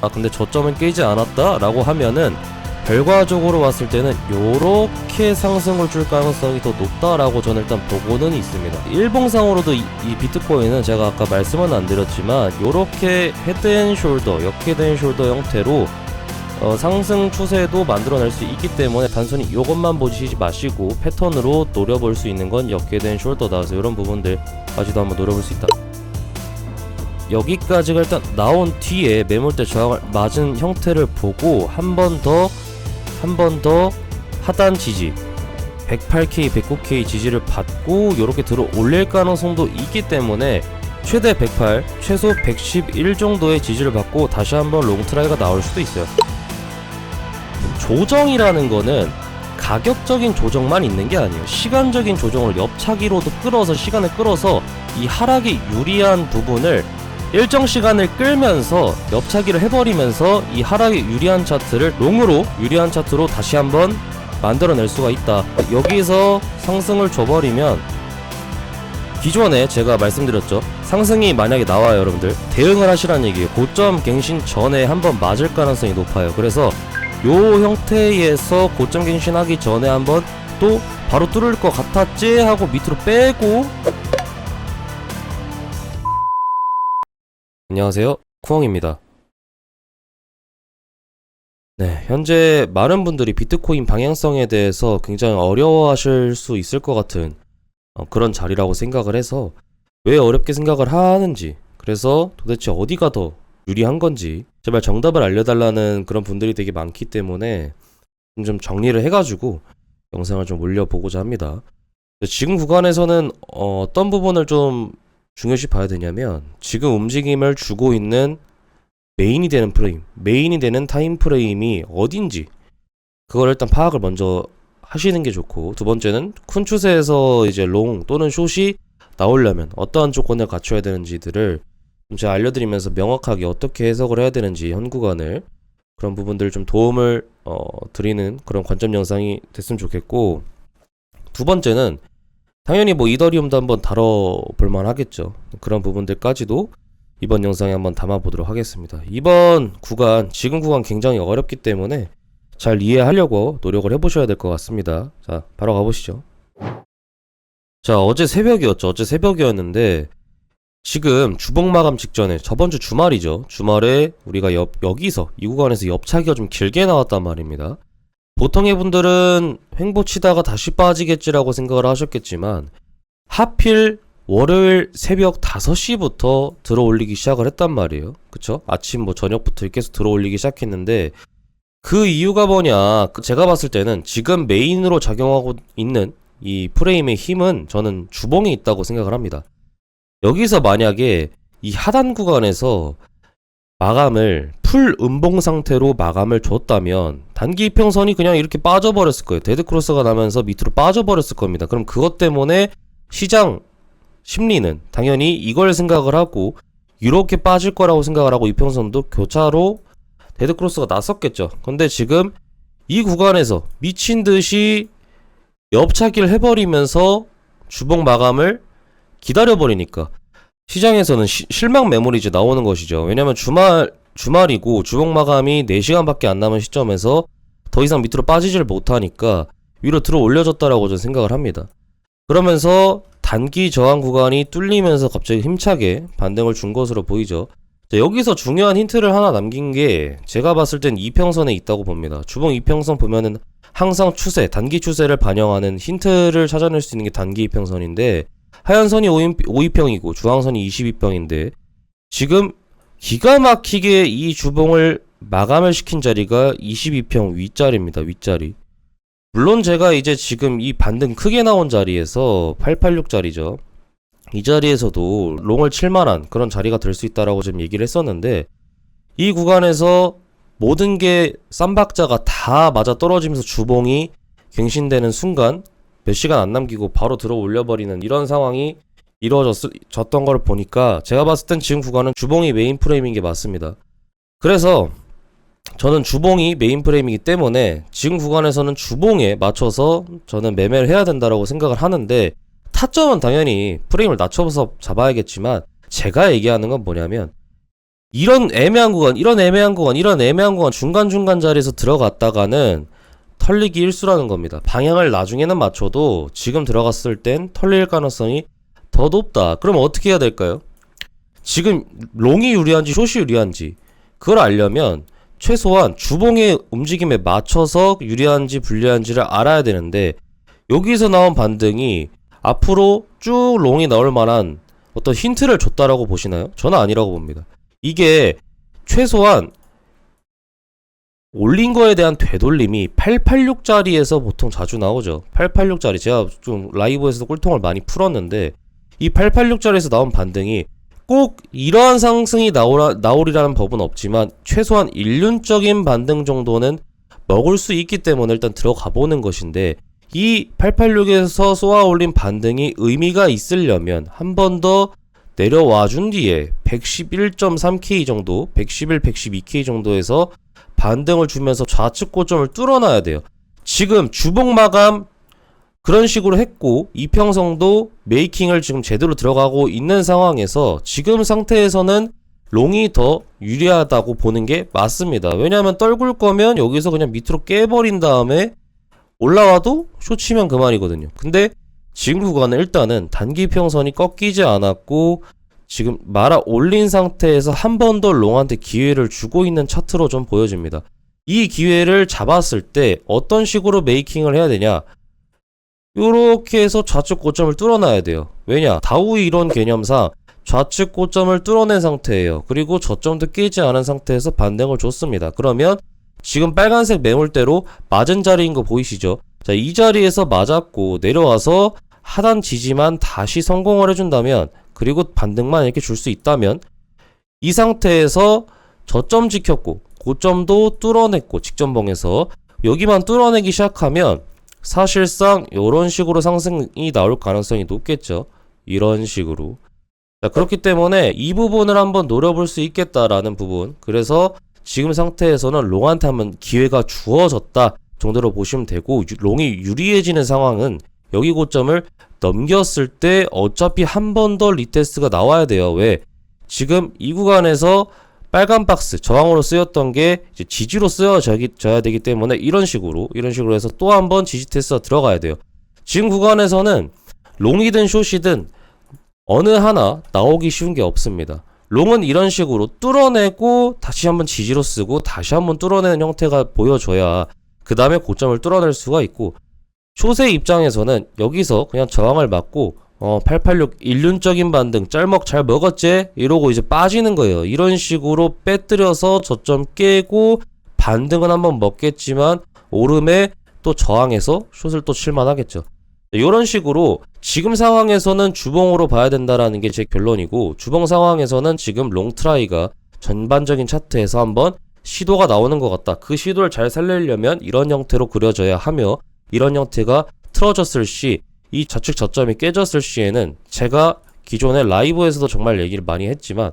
근데 저점은 깨지 않았다 라고 하면은 결과적으로 봤을 때는 요렇게 상승을 줄 가능성이 더 높다라고 저는 일단 보고는 있습니다. 일봉상으로도 이 비트코인은 제가 아까 말씀은 안 드렸지만 요렇게 헤드앤숄더, 역헤드앤숄더 형태로 상승 추세도 만들어낼 수 있기 때문에 단순히 이것만 보시지 마시고 패턴으로 노려볼 수 있는 건 역헤드앤숄더다. 그래서 이런 부분들까지도 한번 노려볼 수 있다. 여기까지가 일단 나온 뒤에 매물대 저항을 맞은 형태를 보고 한 번 더 하단 지지 108K, 109K 지지를 받고 이렇게 들어 올릴 가능성도 있기 때문에 최대 108, 최소 111 정도의 지지를 받고 다시 한번 롱트라이가 나올 수도 있어요. 조정이라는 거는 가격적인 조정만 있는 게 아니에요. 시간적인 조정을 옆차기로도 끌어서 시간을 끌어서 이 하락에 유리한 부분을 일정 시간을 끌면서 옆차기를 해버리면서 이 하락에 유리한 차트를 롱으로 유리한 차트로 다시 한번 만들어낼 수가 있다. 여기서 상승을 줘버리면 기존에 제가 말씀드렸죠. 상승이 만약에 나와요, 여러분들 대응을 하시라는 얘기예요. 고점 갱신 전에 한번 맞을 가능성이 높아요. 그래서 요 형태에서 고점 갱신하기 전에 한번 또 바로 뚫을 것 같았지 하고 밑으로 빼고. 안녕하세요, 쿠엉입니다. 네, 현재 많은 분들이 비트코인 방향성에 대해서 굉장히 어려워하실 수 있을 것 같은 그런 자리라고 생각을 해서 왜 어렵게 생각을 하는지, 그래서 도대체 어디가 더 유리한 건지 제발 정답을 알려달라는 그런 분들이 되게 많기 때문에 좀 정리를 해가지고 영상을 좀 올려보고자 합니다. 지금 구간에서는 어떤 부분을 좀 중요시 봐야 되냐면, 지금 움직임을 주고 있는 메인이 되는 프레임, 메인이 되는 타임 프레임이 어딘지 그걸 일단 파악을 먼저 하시는 게 좋고, 두 번째는 큰 추세에서 이제 롱 또는 숏이 나오려면 어떠한 조건을 갖춰야 되는지들을 좀 제가 알려드리면서 명확하게 어떻게 해석을 해야 되는지 현 구간을, 그런 부분들 좀 도움을 드리는 그런 관점 영상이 됐으면 좋겠고, 두 번째는 당연히 뭐 이더리움도 한번 다뤄볼만 하겠죠. 그런 부분들까지도 이번 영상에 한번 담아보도록 하겠습니다. 이번 구간, 지금 구간 굉장히 어렵기 때문에 잘 이해하려고 노력을 해보셔야 될 것 같습니다. 자, 바로 가보시죠. 자, 어제 새벽이었는데 지금 주봉 마감 직전에, 저번주 주말이죠. 주말에 우리가 여기서 이 구간에서 옆차기가 좀 길게 나왔단 말입니다. 보통의 분들은 횡보 치다가 다시 빠지겠지라고 생각을 하셨겠지만 하필 월요일 새벽 5시부터 들어올리기 시작을 했단 말이에요. 그쵸? 아침 저녁부터 계속 들어올리기 시작했는데, 그 이유가 뭐냐, 제가 봤을 때는 지금 메인으로 작용하고 있는 이 프레임의 힘은 저는 주봉에 있다고 생각을 합니다. 여기서 만약에 이 하단 구간에서 마감을 풀 음봉 상태로 마감을 줬다면 단기 이평선이 그냥 이렇게 빠져버렸을 거예요. 데드크로스가 나면서 밑으로 빠져버렸을 겁니다. 그럼 그것 때문에 시장 심리는 당연히 이걸 생각을 하고 이렇게 빠질 거라고 생각을 하고 이평선도 교차로 데드크로스가 났었겠죠. 근데 지금 이 구간에서 미친듯이 옆차기를 해버리면서 주봉 마감을 기다려버리니까 시장에서는 실망 매물이 이제 나오는 것이죠. 왜냐면 주말이고 주봉 마감이 4시간밖에 안 남은 시점에서 더 이상 밑으로 빠지질 못하니까 위로 들어 올려졌다라고 저는 생각을 합니다. 그러면서 단기 저항 구간이 뚫리면서 갑자기 힘차게 반등을 준 것으로 보이죠. 자, 여기서 중요한 힌트를 하나 남긴 게 제가 봤을 땐 이평선에 있다고 봅니다. 주봉 이평선 보면은 항상 추세, 단기 추세를 반영하는 힌트를 찾아낼 수 있는 게 단기 이평선인데, 하얀선이 5이평이고 주황선이 22평인데 지금 기가 막히게 이 주봉을 마감을 시킨 자리가 22평 윗자리입니다. 윗자리. 물론 제가 이제 지금 이 반등 크게 나온 자리에서 886자리죠. 이 자리에서도 롱을 칠만한 그런 자리가 될 수 있다라고 지금 얘기를 했었는데, 이 구간에서 모든 게 쌈박자가 다 맞아 떨어지면서 주봉이 갱신되는 순간 몇 시간 안 남기고 바로 들어 올려버리는 이런 상황이 이루어졌던 걸 보니까 제가 봤을 땐 지금 구간은 주봉이 메인 프레임인 게 맞습니다. 그래서 저는 주봉이 메인 프레임이기 때문에 지금 구간에서는 주봉에 맞춰서 저는 매매를 해야 된다라고 생각을 하는데, 타점은 당연히 프레임을 낮춰서 잡아야겠지만 제가 얘기하는 건 뭐냐면 이런 애매한 구간, 이런 애매한 구간, 이런 애매한 구간 중간중간 자리에서 들어갔다가는 털리기 일수라는 겁니다. 방향을 나중에는 맞춰도 지금 들어갔을 땐 털릴 가능성이 더 높다. 그럼 어떻게 해야 될까요? 지금 롱이 유리한지 숏이 유리한지 그걸 알려면 최소한 주봉의 움직임에 맞춰서 유리한지 불리한지를 알아야 되는데, 여기서 나온 반등이 앞으로 쭉 롱이 나올 만한 어떤 힌트를 줬다라고 보시나요? 저는 아니라고 봅니다. 이게 최소한 올린 거에 대한 되돌림이 886짜리에서 보통 자주 나오죠. 886짜리 제가 좀 라이브에서도 꿀통을 많이 풀었는데, 이 886짜리에서 나온 반등이 꼭 이러한 상승이 나오리라는 법은 없지만 최소한 일륜적인 반등 정도는 먹을 수 있기 때문에 일단 들어가 보는 것인데, 이 886에서 쏘아 올린 반등이 의미가 있으려면 한 번 더 내려와 준 뒤에 111.3K 정도, 111, 112K 정도에서 반등을 주면서 좌측 고점을 뚫어놔야 돼요. 지금 주봉 마감 그런 식으로 했고, 이평성도 메이킹을 지금 제대로 들어가고 있는 상황에서 지금 상태에서는 롱이 더 유리하다고 보는 게 맞습니다. 왜냐하면 떨굴 거면 여기서 그냥 밑으로 깨버린 다음에 올라와도 숏 치면 그만이거든요. 근데 지금 구간은 일단은 단기 평선이 꺾이지 않았고 지금 말아 올린 상태에서 한 번 더 롱한테 기회를 주고 있는 차트로 좀 보여집니다. 이 기회를 잡았을 때 어떤 식으로 메이킹을 해야 되냐, 요렇게 해서 좌측 고점을 뚫어놔야 돼요. 왜냐, 다우 이론 개념상 좌측 고점을 뚫어낸 상태예요. 그리고 저점도 깨지 않은 상태에서 반등을 줬습니다. 그러면 지금 빨간색 매물대로 맞은 자리인 거 보이시죠? 자, 이 자리에서 맞았고 내려와서 하단 지지만 다시 성공을 해준다면, 그리고 반등만 이렇게 줄 수 있다면, 이 상태에서 저점 지켰고 고점도 뚫어냈고 직전봉에서 여기만 뚫어내기 시작하면 사실상 이런 식으로 상승이 나올 가능성이 높겠죠. 이런 식으로. 자, 그렇기 때문에 이 부분을 한번 노려볼 수 있겠다라는 부분. 그래서 지금 상태에서는 롱한테 한번 기회가 주어졌다 정도로 보시면 되고, 롱이 유리해지는 상황은 여기 고점을 넘겼을 때 어차피 한 번 더 리테스트가 나와야 돼요. 왜? 지금 이 구간에서 빨간 박스 저항으로 쓰였던 게 이제 지지로 쓰여져야 되기 때문에 이런 식으로 해서 또 한 번 지지 테스트가 들어가야 돼요. 지금 구간에서는 롱이든 숏이든 어느 하나 나오기 쉬운 게 없습니다. 롱은 이런 식으로 뚫어내고 다시 한번 지지로 쓰고 다시 한번 뚫어내는 형태가 보여줘야 그 다음에 고점을 뚫어낼 수가 있고, 숏의 입장에서는 여기서 그냥 저항을 맞고 886 일륜적인 반등 짤먹 잘 먹었지? 이러고 이제 빠지는 거예요. 이런 식으로 빼뜨려서 저점 깨고 반등은 한번 먹겠지만 오름에 또 저항해서 숏을 또 칠만 하겠죠. 이런 식으로 지금 상황에서는 주봉으로 봐야 된다라는 게 제 결론이고, 주봉 상황에서는 지금 롱트라이가 전반적인 차트에서 한번 시도가 나오는 것 같다. 그 시도를 잘 살리려면 이런 형태로 그려져야 하며, 이런 형태가 틀어졌을 시, 이 좌측 저점이 깨졌을 시에는 제가 기존에 라이브에서도 정말 얘기를 많이 했지만,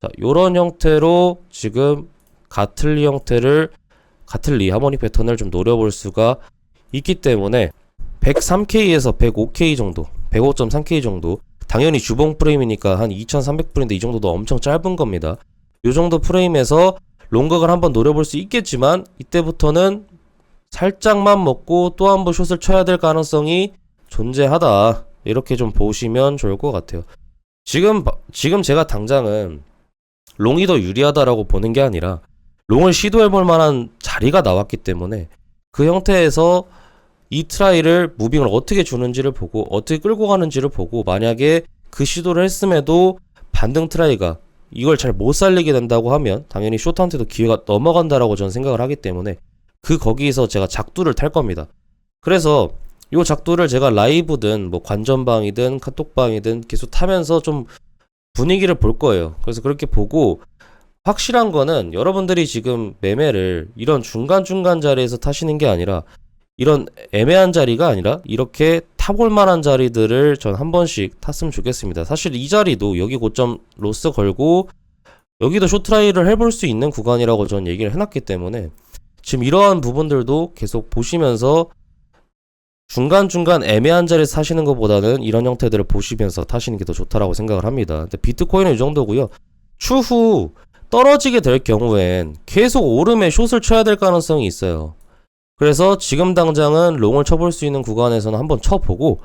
자, 요런 형태로 지금 가틀리 형태를, 가틀리 하모닉 패턴을 좀 노려볼 수가 있기 때문에 103K에서 105K 정도, 105.3K 정도, 당연히 주봉 프레임이니까 한 2300불인데 이 정도도 엄청 짧은 겁니다. 요 정도 프레임에서 롱각을 한번 노려볼 수 있겠지만 이때부터는 살짝만 먹고 또 한 번 숏을 쳐야 될 가능성이 존재하다, 이렇게 좀 보시면 좋을 것 같아요. 지금 제가 당장은 롱이 더 유리하다라고 보는 게 아니라 롱을 시도해볼 만한 자리가 나왔기 때문에 그 형태에서 이 트라이를 무빙을 어떻게 주는지를 보고 어떻게 끌고 가는지를 보고, 만약에 그 시도를 했음에도 반등 트라이가 이걸 잘 못 살리게 된다고 하면 당연히 숏한테도 기회가 넘어간다라고 저는 생각을 하기 때문에 거기에서 제가 작두를 탈 겁니다. 그래서 요 작두를 제가 라이브든 뭐 관전방이든 카톡방이든 계속 타면서 좀 분위기를 볼 거예요. 그래서 그렇게 보고, 확실한 거는 여러분들이 지금 매매를 이런 중간중간 자리에서 타시는 게 아니라, 이런 애매한 자리가 아니라 이렇게 타볼 만한 자리들을 전 한 번씩 탔으면 좋겠습니다. 사실 이 자리도 여기 고점 로스 걸고 여기도 숏트라이를 해볼 수 있는 구간이라고 전 얘기를 해놨기 때문에 지금 이러한 부분들도 계속 보시면서 중간중간 애매한 자리에서 사시는 것보다는 이런 형태들을 보시면서 타시는 게 더 좋다라고 생각을 합니다. 근데 비트코인은 이 정도고요. 추후 떨어지게 될 경우엔 계속 오름에 숏을 쳐야 될 가능성이 있어요. 그래서 지금 당장은 롱을 쳐볼 수 있는 구간에서는 한번 쳐보고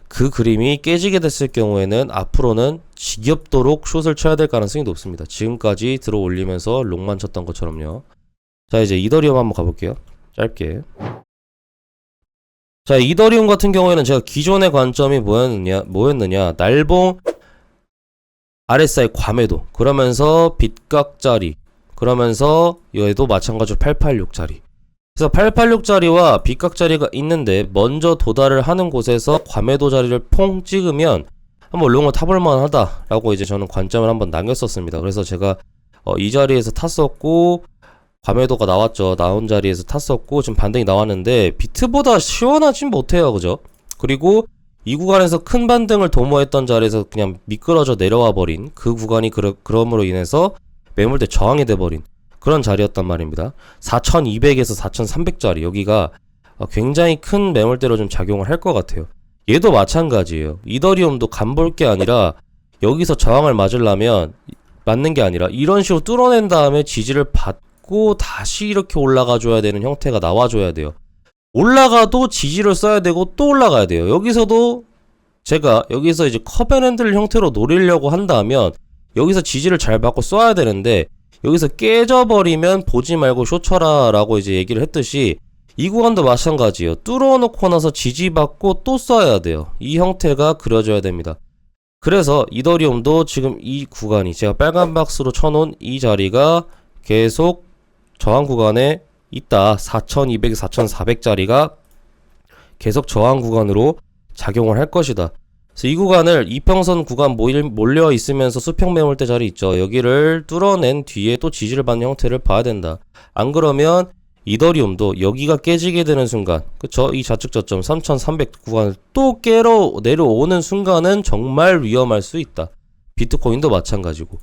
그 그림이 깨지게 됐을 경우에는 앞으로는 지겹도록 숏을 쳐야 될 가능성이 높습니다. 지금까지 들어 올리면서 롱만 쳤던 것처럼요. 자, 이제 이더리움 한번 가볼게요. 짧게. 자, 이더리움 같은 경우에는 제가 기존의 관점이 뭐였느냐. 날봉 RSI 과매도, 그러면서 빗각짜리, 그러면서 얘도 마찬가지로 886짜리. 그래서 886짜리와 빗각짜리가 있는데 먼저 도달을 하는 곳에서 과매도 자리를 퐁 찍으면 한번 롱을 타볼만 하다라고 이제 저는 관점을 한번 남겼었습니다. 그래서 제가 이 자리에서 탔었고, 과매도가 나왔죠. 나온 자리에서 탔었고, 지금 반등이 나왔는데 비트보다 시원하진 못해요. 그죠? 그리고 이 구간에서 큰 반등을 도모했던 자리에서 그냥 미끄러져 내려와 버린 그 구간이 그럼으로 인해서 매물대 저항이 돼버린 그런 자리였단 말입니다. 4200에서 4300짜리 여기가 굉장히 큰 매물대로 좀 작용을 할 것 같아요. 얘도 마찬가지예요. 이더리움도 간볼 게 아니라 여기서 저항을 맞는 게 아니라 이런 식으로 뚫어낸 다음에 지지를 받고 다시 이렇게 올라가 줘야 되는 형태가 나와줘야 돼요. 올라가도 지지를 써야 되고 또 올라가야 돼요. 여기서도 제가 여기서 이제 커벤핸들 형태로 노리려고 한다면 여기서 지지를 잘 받고 쏴야 되는데 여기서 깨져버리면 보지 말고 쇼쳐라 라고 이제 얘기를 했듯이 이 구간도 마찬가지예요. 뚫어놓고 나서 지지받고 또 쏴야 돼요. 이 형태가 그려져야 됩니다. 그래서 이더리움도 지금 이 구간이 제가 빨간 박스로 쳐놓은 이 자리가 계속 저항 구간에 있다. 4200, 4400짜리가 계속 저항 구간으로 작용을 할 것이다. 그래서 이 구간을 이평선 구간 몰려 있으면서 수평 매물대 자리 있죠. 여기를 뚫어낸 뒤에 또 지지를 받는 형태를 봐야 된다. 안 그러면 이더리움도 여기가 깨지게 되는 순간, 그쵸? 이 좌측 저점 3300 구간을 또 깨러 내려오는 순간은 정말 위험할 수 있다. 비트코인도 마찬가지고.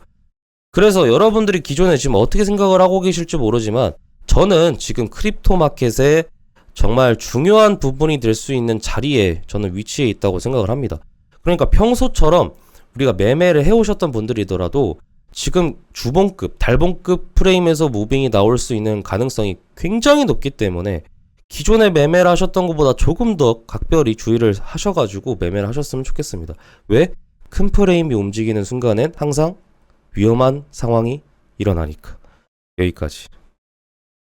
그래서 여러분들이 기존에 지금 어떻게 생각을 하고 계실지 모르지만 저는 지금 크립토 마켓에 정말 중요한 부분이 될 수 있는 자리에 저는 위치해 있다고 생각을 합니다. 그러니까 평소처럼 우리가 매매를 해오셨던 분들이더라도 지금 주봉급, 달봉급 프레임에서 무빙이 나올 수 있는 가능성이 굉장히 높기 때문에 기존에 매매를 하셨던 것보다 조금 더 각별히 주의를 하셔가지고 매매를 하셨으면 좋겠습니다. 왜? 큰 프레임이 움직이는 순간엔 항상 위험한 상황이 일어나니까. 여기까지.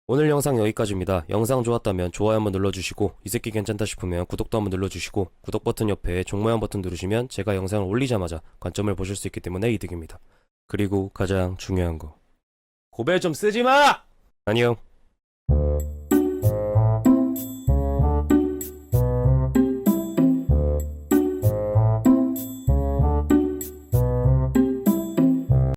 오늘 영상 여기까지입니다. 영상 좋았다면 좋아요 한번 눌러주시고 이 새끼 괜찮다 싶으면 구독도 한번 눌러주시고 구독 버튼 옆에 종 모양 버튼 누르시면 제가 영상을 올리자마자 관점을 보실 수 있기 때문에 이득입니다. 그리고 가장 중요한 거 고벨 좀 쓰지마! 안녕.